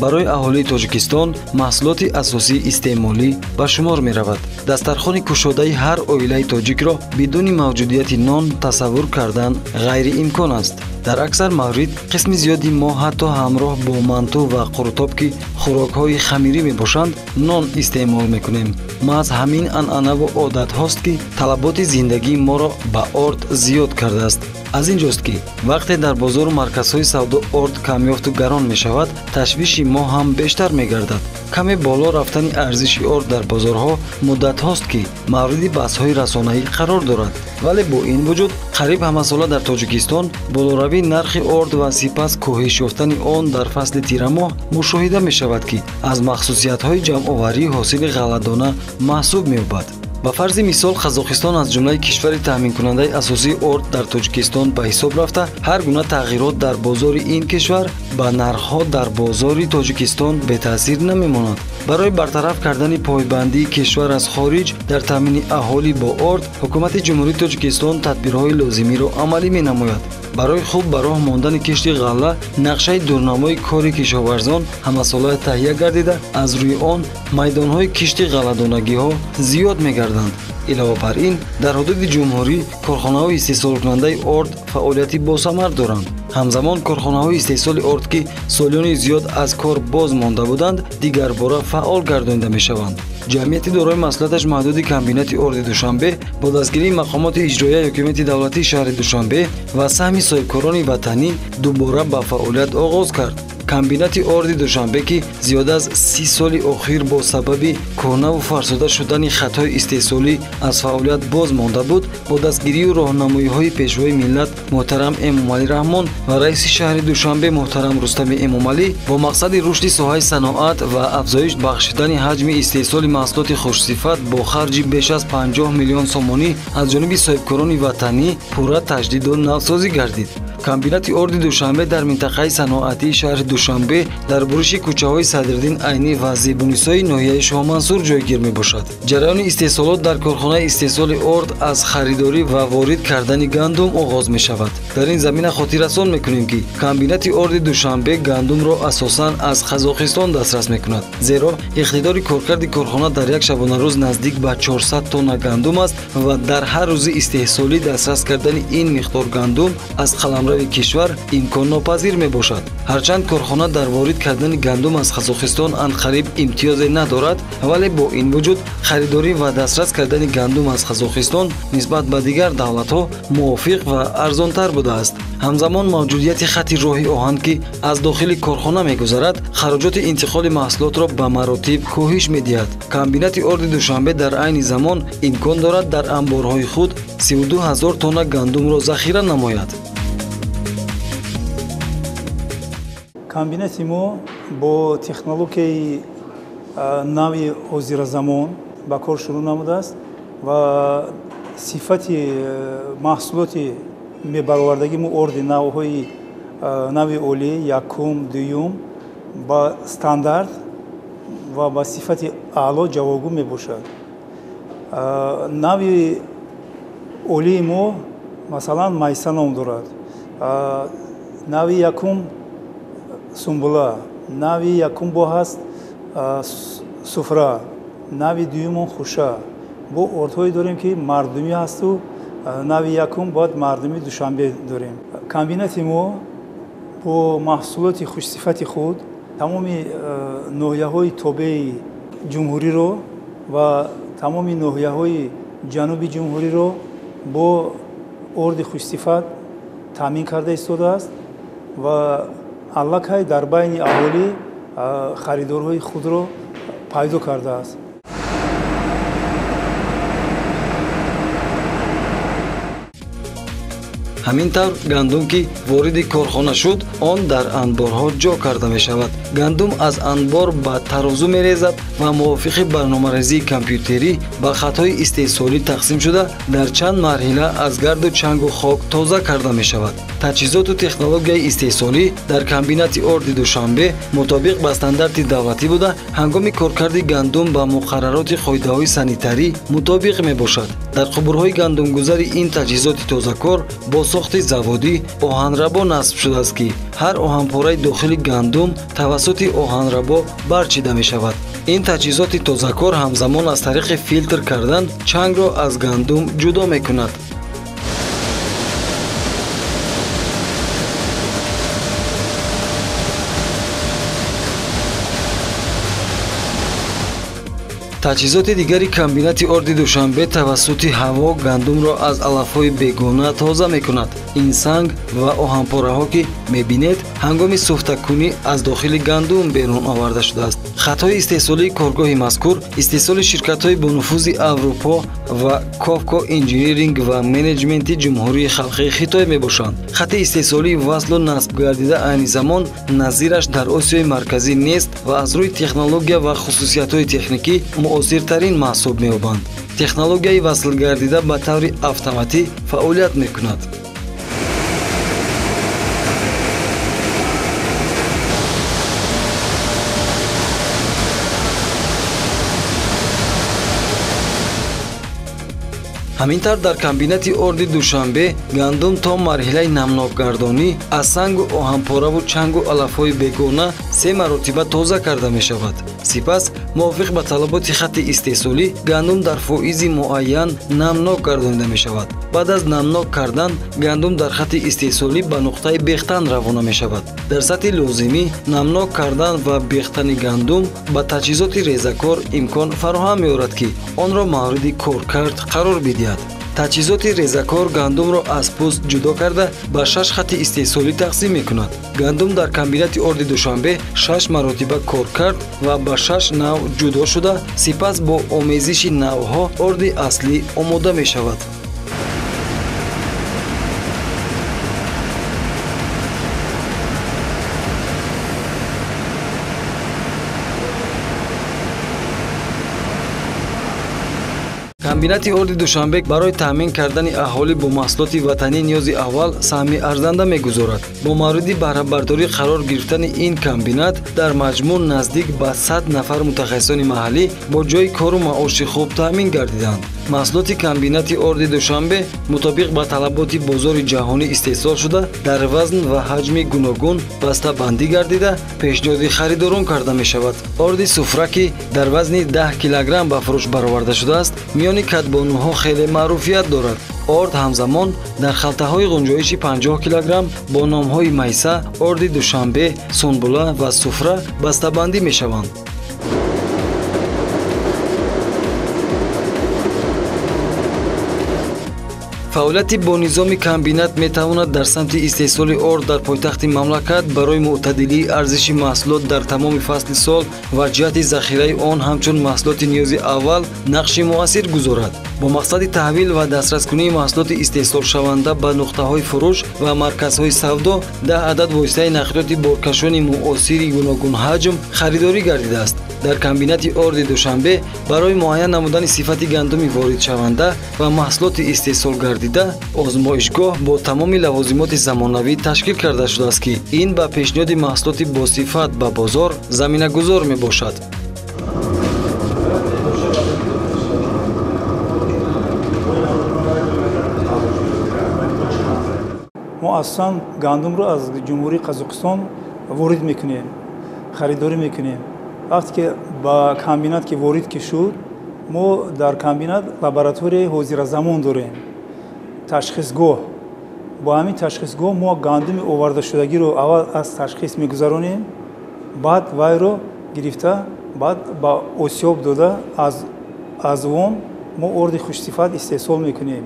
барои аҳолии Тоҷикистон маҳсулоти асосии истеъмолӣ ба шумор меравад. Дастархони кушодаи ҳар оилаи тоҷикро бидуни мавҷудияти нон тасаввур кардан ғайриимкон аст. дар аксар маврид қисми зиёди мо ҳатто ҳамроҳ бо манту ва қуртоб ки хӯрокҳои хамирӣ мебошанд, нон истеъмол мекунем. маҳз ҳамин анъанаву одатҳост ки талаботи зиндагии моро ба орд зиёд кардааст. аз ин ҷост ки вақте дар бозору марказҳои савдо орд камёфту гарон мешавад, ташвиши мо ҳам бештар мегардад. каме боло рафтани арзиши орд дар бозорҳо муддатҳост ки мавриди баҳсҳои расонаӣ қарор дорад. вале бо ин вуҷуд қариб ҳамасола дар Тоҷикистон болоравии нархи орд ва сипас коҳиш ёфтани он дар фасли тирамоҳ мушоҳида мешавад ки аз махсусиятҳои ҷамъоварии ҳосили ғалладона маҳсуб меёбад. ба фарзи мисол Қазоқистон аз ҷумлаи кишвари таъминкунандаи асосии орд дар Тоҷикистон ба ҳисоб рафта, ҳар гуна тағйирот дар бозори ин кишвар ба нархҳо дар бозори Тоҷикистон бетаъсир намемонад. барои бартараф кардани пойбандии кишвар аз хориҷ дар таъмини аҳолӣ бо орд, ҳукумати ҷумҳурии Тоҷикистон тадбирҳои лозимиро амалӣ менамояд. барои хуб ба роҳ мондани кишти ғалла, нақшаи дурнамои кори кишоварзон ҳамасола таҳия гардида, аз рӯи он майдонҳои кишти ғалладонагиҳо зиёд мегарданд. илова бар ин, дар ҳудуди ҷумҳурӣ корхонаҳои истеҳсолкунандаи орд фаъолияти босамар доранд. ҳамзамон корхонаҳои истеҳсоли орд ки солиёни зиёд аз кор боз монда буданд, дигарбора фаъол гардонида мешаванд. ҷамъияти дорои масъулияташ маҳдуди комбинати орди Душанбе бо дастгирии мақомоти иҷроияи ҳокимияти давлатии шаҳри Душанбе ва саҳми соҳибкорони ватанӣ дубора ба фаъолият оғоз кард. комбинати орди Душанбе ки зиёда аз 30 соли охир бо сабаби кӯҳнаву фарсуда шудани хатҳои истеҳсолӣ аз фаъолият боз монда буд, бо дастгирию роҳнамоиҳои пешвои миллат муҳтарам Эмомалӣ Раҳмон ва раиси шаҳри Душанбе муҳтарам Рустами Эмомалӣ бо мақсади рушди соҳаи саноат ва афзоиш бахшидани ҳаҷми истеҳсоли маҳсулоти хушсифат бо харҷи беш аз 50 миллион сомонӣ аз ҷониби соҳибкорони ватанӣ пурра таҷдиду навсозӣ гардид. комбинати орди Душанбе дар минтақаи саноатии шаҳри Душанбе дар буриши кӯчаҳои Садриддин Айнӣ ва Зебунисои ноҳияи Шоҳмансур ҷойгир мебошад. ҷараёни истеҳсолот дар корхонаи истеҳсоли орд аз харидорӣ ва ворид кардани гандум оғоз мешавад. дар ин замина хотиррасон мекунем ки комбинати орди Душанбе гандумро асосан аз Қазоқистон дастрас мекунад, зеро иқтидори коркарди корхона дар як шабонарӯз наздик ба 400 тонна гандум аст ва дар ҳар рӯзи истеҳсолӣ дастрас кардани ин миқдор гандум аз қаламрави кишвар имконнопазир мебошад. ҳарчанд корхона дар ворид кардани гандум аз Қазоқистон анқариб имтиёзе надорад, вале бо ин вуҷуд харидорӣ ва дастрас кардани гандум аз Қазоқистон нисбат ба дигар давлатҳо мувофиқ ва арзонтар будааст. ҳамзамон мавҷудияти хати роҳи оҳан ки аз дохили корхона мегузарад, хароҷоти интиқоли маҳсулотро ба маротиб коҳиш медиҳад. комбинати орди Душанбе дар айни замон имкон дорад дар амборҳои худ 32 000 тонна гандумро захира намояд. комбинати мо бо технологияи нави ҳозиразамон ба кор шурӯъ намудааст ва сифати маҳсулоти мебаровардагӣ мо орди навъҳои нави олӣ якум, дуюм ба стандарт ва ба сифати аъло ҷавобгӯ мебошад. нави олии мо масалан майса ном дорад, нави якум сумбула, нави якум бо ҳаст суфра, нави дуюмон хуша. бо ордҳое дорем ки мардумӣ ҳасту нави якум бояд мардуми Душанбе дорем. комбинати мо бо маҳсулоти хушсифати худ тамоми ноҳияҳои тобеи ҷумҳуриро ва тамоми ноҳияҳои ҷануби ҷумҳуриро бо орди хушсифат таъмин карда истодааст ва аллакай дар байни аҳолӣ харидорҳои худро пайдо кардааст. ҳамин тавр гандум ки вориди корхона шуд, он дар анборҳо ҷо карда мешавад. гандум аз анбор ба тарозу мерезад ва мувофиқи барномарезии компютерӣ ба хатҳои истеҳсолӣ тақсим шуда дар чанд марҳила аз гарду чангу хок тоза карда мешавад. таҷҳизоту технологияи истеҳсолӣ дар комбинати орди душанбе мутобиқ ба стандарти давлатӣ буда ҳангоми коркарди гандум ба муқаррароти қоидаҳои санитарӣ мутобиқ мебошад. дар қубурҳои гандумгузари ин таҷҳизоти тозакор бо сохти заводӣ оҳанрабо насб шудааст ки ҳар оҳанпораи дохили гандум тавассути оҳанрабо барчида мешавад. ин таҷҳизоти тозакор ҳамзамон аз тариқи филтр кардан чангро аз гандум ҷудо мекунад. таҷҳизоти дигари комбинати орди душанбе тавассути ҳаво гандумро аз алафҳои бегона тоза мекунад. ин санг ва оҳанпораҳо ки мебинед ҳангоми суфтакунӣ аз дохили гандум берун оварда шудааст. хатҳои истеҳсолии коргоҳи мазкур истеҳсоли ширкатҳои бонуфузи аврупо ва кофко инжиниринг ва менеҷменти ҷумҳурии халқии хитой мебошанд. хати истеҳсолии васлу насб гардида айни замон назираш дар осиёи марказӣ нест ва аз рӯи технология ва хусусиятҳои техникӣ муосиртарин маҳсуб меёбанд. технологияи васлгардида ба таври автоматӣ фаъолият мекунад. ҳамин тавр дар комбинати орди душанбе гандум то марҳилаи намнокгардонӣ аз сангу оҳанпораву чангу алафҳои бегона 3 маротиба тоза карда мешавад. сипас мувофиқ ба талаботи хати истеҳсолӣ гандум дар фоизи муайян намнок гардонида мешавад. баъд аз намнок кардан гандум дар хати истеҳсолӣ ба нуқтаи бехтан равона мешавад. дар сатҳи лозимӣ намнок кардан ва бехтани гандум ба таҷҳизоти резакор имкон фароҳам меорад ки онро мавриди коркард қарор бидиҳад. таҷҳизоти резакор гандумро аз пӯст ҷудо карда ба 6 хати истеҳсолӣ тақсим мекунад. гандум дар комбинати орди душанбе 6 маротиба кор кард ва ба 6 нав ҷудо шуда сипас бо омезиши навъҳо орди аслӣ омода мешавад. комбинати орди душанбе барои таъмин кардани аҳолӣ бо маҳсулоти ватанӣ ниёзи аввал саҳми арзанда мегузорад. бо мавриди баҳрабардорӣ қарор гирифтани ин комбинат дар маҷмӯъ наздик ба 100 нафар мутахассисони маҳаллӣ бо ҷойи кору маоши хуб таъмин гардиданд. маҳсулоти комбинати орди душанбе мутобиқ ба талаботи бозори ҷаҳонӣ истеҳсол шуда дар вазн ва ҳаҷми гуногун бастабандӣ гардида пешниҳоди харидорон карда мешавад. орди суфра ки дар вазни 10 килограмм ба фурӯш бароварда шудааст миёни кадбонуҳо хеле маъруфият дорад. орд ҳамзамон дар халтаҳои ғунҷоиши 50 килограмм бо номҳои майса, орди душанбе, сунбула ва суфра бастабандӣ мешаванд. фаъолияти бо низоми комбинат метавонад дар самти истеҳсоли орд дар пойтахти мамлакат барои мӯътадилии арзиши маҳсулот дар тамоми фасли сол ва ҷиҳати захираи он ҳамчун маҳсулоти ниёзи аввал нақши муассир гузорад. бо мақсади таҳвил ва дастраскунии маҳсулоти истеҳсолшаванда ба нуқтаҳои фурӯш ва марказҳои савдо 10 адад воситаи нақлиёти боркашони муосири гуногун ҳаҷм харидорӣ гардидааст. дар комбинати орди душанбе барои муайян намудани сифати гандуми воридшаванда ва маҳсулоти истеҳсолгардида озмоишгоҳ бо тамоми лавозимоти замонавӣ ташкил карда шудааст ки ин ба пешниҳоди маҳсулоти босифат ба бозор заминагузор мебошад. мо аслан гандумро аз ҷумҳурии Қазоқистон ворид мекунем, харидорӣ мекунем. вақте ки ба комбинат ки ворид ки шуд, мо дар комбинат лабораторияи ҳозиразамон дорем, ташхисгоҳ. бо ҳамин ташхисгоҳ мо гандуми овардашудагиро аввал аз ташхис мегузаронем, баъд вайро гирифта, баъд ба осёб дода аз он мо орди хушсифат истеҳсол мекунем.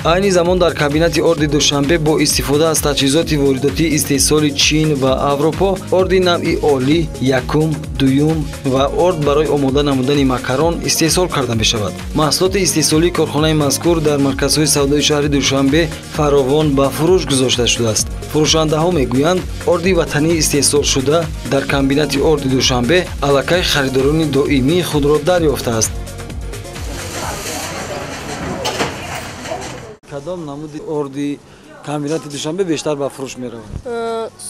айни замон дар кабинати орди душанбе бо истифода аз таҷҳизоти воридотии истеҳсоли чин ва аврупо орди навъи олӣ якум дуюм ва орд барои омода намудани макарон истеҳсол карда мешавад. маҳсулоти истеҳсолии корхонаи мазкур дар марказҳои савдои шаҳри душанбе фаровон ба фурӯш гузошта шудааст. фурӯшандаҳо мегӯянд орди ватании истеҳсолшуда дар комбинати орди душанбе аллакай харидорони доимии худро дарёфтааст. кадом намуди орди комбинати душанбе бештар ба фурӯш меравад?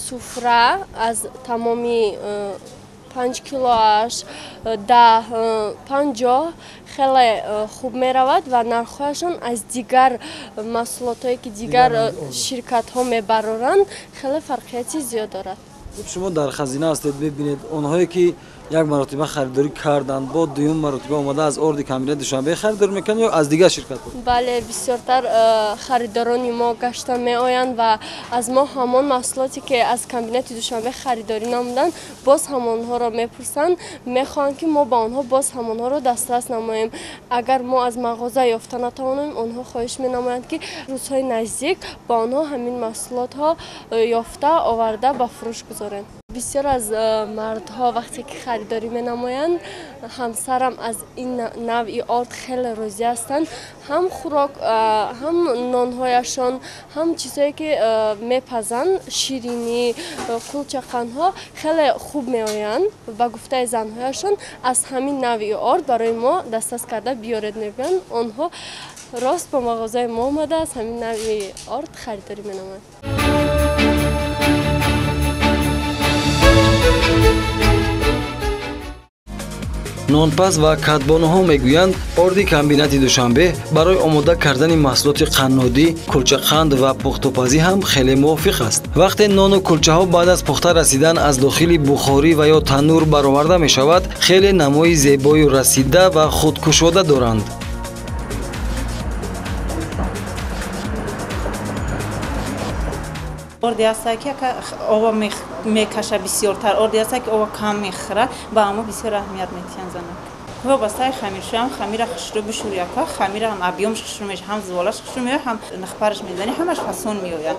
суфра аз тамоми 5 килоаш 10-50 хеле хуб меравад ва нархҳояшон аз дигар маҳсулотое ки дигар ширкатҳо мебароранд хеле фарқияти зиёд дорад. шумо дар хазина ҳастед, бибинед онҳое ки як маротиба харидорӣ карданд бо дуюм маротиба омада аз орди комбинати душанбе харидорӣ мекунанд ё аз дигар ширкатҳо? Бале, бисёртар харидорони мо гашта меоянд ва аз мо ҳамон маҳсулоте ки аз комбинати душанбе харидорӣ намуданд боз ҳамонҳоро мепурсанд, мехоҳанд ки мо ба онҳо боз ҳамонҳоро дастрас намоем. агар мо аз мағоза ёфта натавонем, онҳо хоҳиш менамоянд ки рӯзҳои наздик ба онҳо ҳамин маҳсулотҳо ёфта оварда ба фурӯш гузорем. бисёр аз мардҳо вақте ки харидорӣ менамоянд, ҳамсарам аз ин навъи орд хеле розӣ ҳастанд. ҳам хӯрок, ҳам нонҳояшон, ҳам чизое ки мепазанд, ширинӣ, қулчақандҳо хеле хуб меоянд. ба гуфтаи занҳояшон аз ҳамин навъи орд барои мо дастас карда биёред мегӯянд. онҳо рост ба мағозаи мо омада аз ҳамин навъи орд харидорӣ менамоянд. нонпаз ва кадбоноҳо мегӯянд орди комбинати душанбе барои омода кардани маҳсулоти қаннодӣ, кулчақанд ва пухтупазӣ ҳам хеле мувофиқ аст. вақте нону кулчаҳо баъд аз пухта расидан аз дохили бухорӣ ва ё танӯр бароварда мешавад, хеле намои зебою расида ва худкушода доранд. орди аст ки ова мекаша бисёртар, орди аст ки ова кам мехӯра, ба амо бисёр аҳамият метиҳан занак. вобастаи хамиршӯ ҳам хамира хушрӯ бишӯр яка, хамира ҳам абъёмш хушрӯ меша, ҳам зуволаш хушрӯ меояд, ҳам нахпараш мезани, ҳамаш фасон меояд.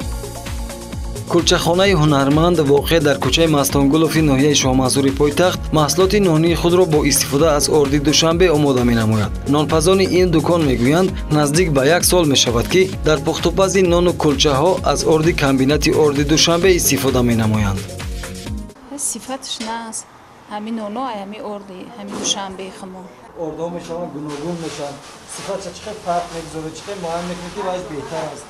кулчахонаи ҳунарманд воқеъ дар кӯчаи Мастонгулофи ноҳияи Шоҳманзури пойтахт маҳсулоти нонии худро бо истифода аз орди душанбе омода менамояд. нонпазони ин дукон мегӯянд наздик ба 1 сол мешавад ки дар пухтупази нону кулчаҳо аз орди комбинати орди душанбе истифода менамоянд. сифатш наст ҳамин ноно ҳамин орди ҳамин душанбе химо ордо мешаванд гуногун мешаванд. сифатша чӣ қадр фарқ мегузорад, чӣ қадр муайян мекунед ки вайс беҳтар аст?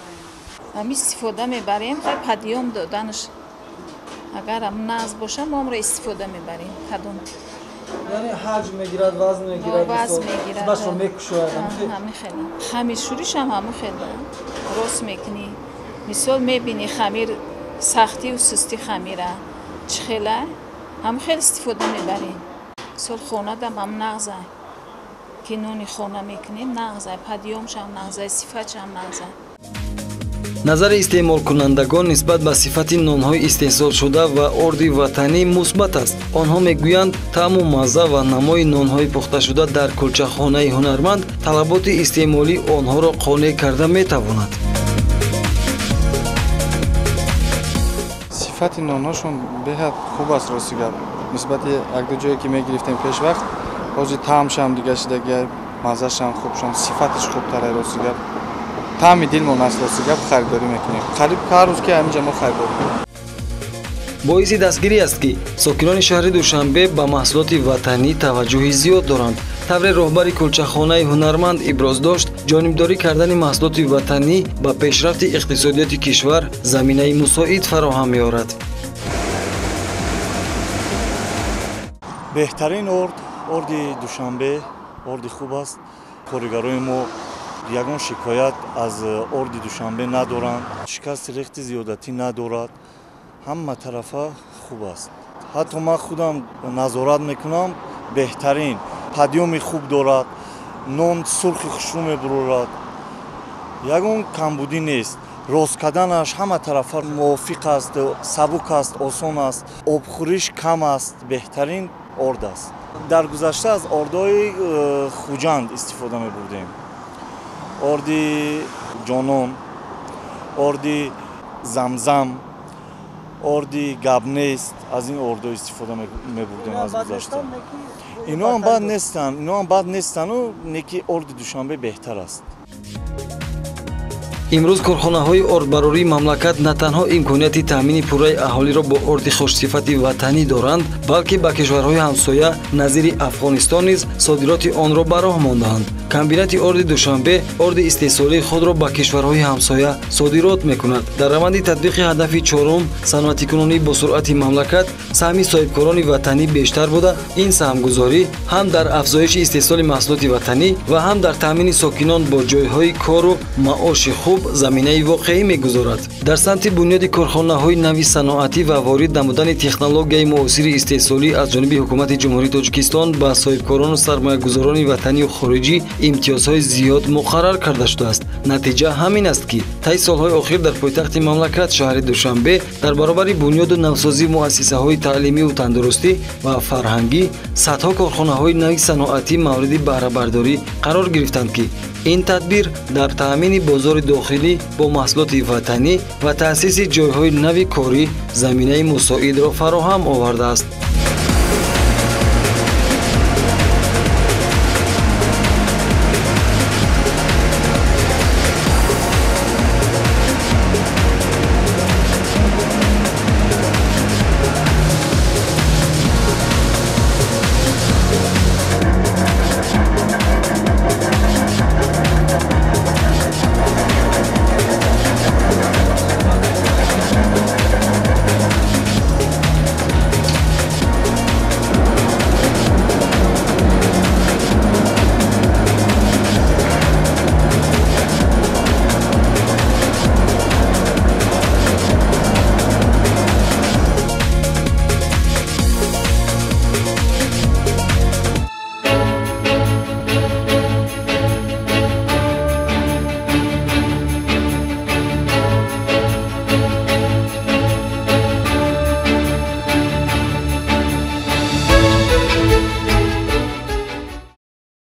ҳамин истифода мебарем, хай падиём доданаш агар ҳам наз боша мо ҳамро истифода мебарем кадом. яъне ҳаҷм мегирад, вазн мегирад, вазн мегирад, сифатшро мекушояд. ҳамин хеле хамиршӯриш ҳам ҳамин хеле рост мекунӣ. мисол мебинӣ хамир сахтиву сусти хамира чӣ хела ҳамин хеле истифода мебарем. мисол хонадам ҳам нағза ки нони хона мекунем нағза, падиёмшам нағза, сифатшам нағза. назари истеъмолкунандагон нисбат ба сифати нонҳои истеҳсолшуда ва орди ватанӣ мусбат аст. онҳо мегӯянд таъму мазза ва намои нонҳои пухташуда дар кулчахонаи ҳунарманд талаботи истеъмолии онҳоро қонеъ карда метавонад. сифати нонҳошон беҳад хуб аст рости гап. нисбати як-ду ҷое ки мегирифтем пешвақт, ҳозир таъмшам дига шидагия, маззашам хубшон, сифатиш хубтара рости гап. таъми дилмон аст рости гап, харидорӣ мекунем. қариб ҳар рӯз ки ҳаминҷа мо харидорӣ мекунем. боиси дастгирӣ аст ки сокинони шаҳри душанбе ба маҳсулоти ватанӣ таваҷҷӯҳи зиёд доранд. тавре роҳбари кулчахонаи ҳунарманд иброз дошт, ҷонибдорӣ кардани маҳсулоти ватанӣ ба пешрафти иқтисодиёти кишвар заминаи мусоид фароҳам меорад. беҳтарин орди душанбе орди хуб аст. коригарои мо ягон шикоят аз орди душанбе надоранд, шикасти рехти зиёдатӣ надорад, ҳама тарафа хуб аст. ҳатто ман худам назорат мекунам, беҳтарин падиёми хуб дорад, нон сурхи хушрӯ мебурорад, ягон камбудӣ нест. рост карданаш ҳама тарафа мувофиқ аст, сабук аст, осон аст, обхӯриш кам аст, беҳтарин орд аст. дар гузашта аз ордои хуҷанд истифода мебурдем. орди ҷонон, орди замзам, орди габнест, аз ин ордо истифода мебурдем аз гузашта. Ино ҳам бад нестану неки орди душанбе беҳтар аст. имрӯз корхонаҳои ордбарории мамлакат на танҳо имконияти таъмини пурраи аҳолиро бо орди хушсифати ватанӣ доранд, балки ба кишварҳои ҳамсоя назири Афғонистон низ содироти онро ба роҳ мондаанд. Комбинати орди Душанбе орди истеҳсолии худро ба кишварҳои ҳамсоя содирот мекунад. Дар раванди татбиқи ҳадафи чорум санъатикунонӣ бо суръати мамлакат, саҳми соҳибкорони ватанӣ бештар буда, ин саҳмгузорӣ ҳам дар афзоиши истеҳсоли маҳсулоти ватанӣ ва ҳам дар таъмини сокинон бо ҷойҳои кору маоши хуб заминаи воқеӣ мегузорад. Дар самти бунёди корхонаҳои нави саноатӣ ва ворид намудани технологияи муосири истеҳсолӣ аз ҷониби ҳукумати ҷумҳурии Тоҷикистон ба соҳибкорону сармоягузорони ватанию хориҷӣ имтиёзҳои зиёд муқаррар карда шудааст. Натиҷа ҳамин аст, ки таи солҳои охир дар пойтахти мамлакат шаҳри Душанбе дар баробари бунёду навсозии муассисаҳои таълимию тандурустӣ ва фарҳангӣ садҳо корхонаҳои нави саноатӣ мавриди баҳрабардорӣ қарор гирифтанд, ки ин тадбир дар таъмини бозори дохилӣ бо маҳсулоти ватанӣ ва таъсиси ҷойҳои нави корӣ заминаи мусоидро фароҳам овардааст.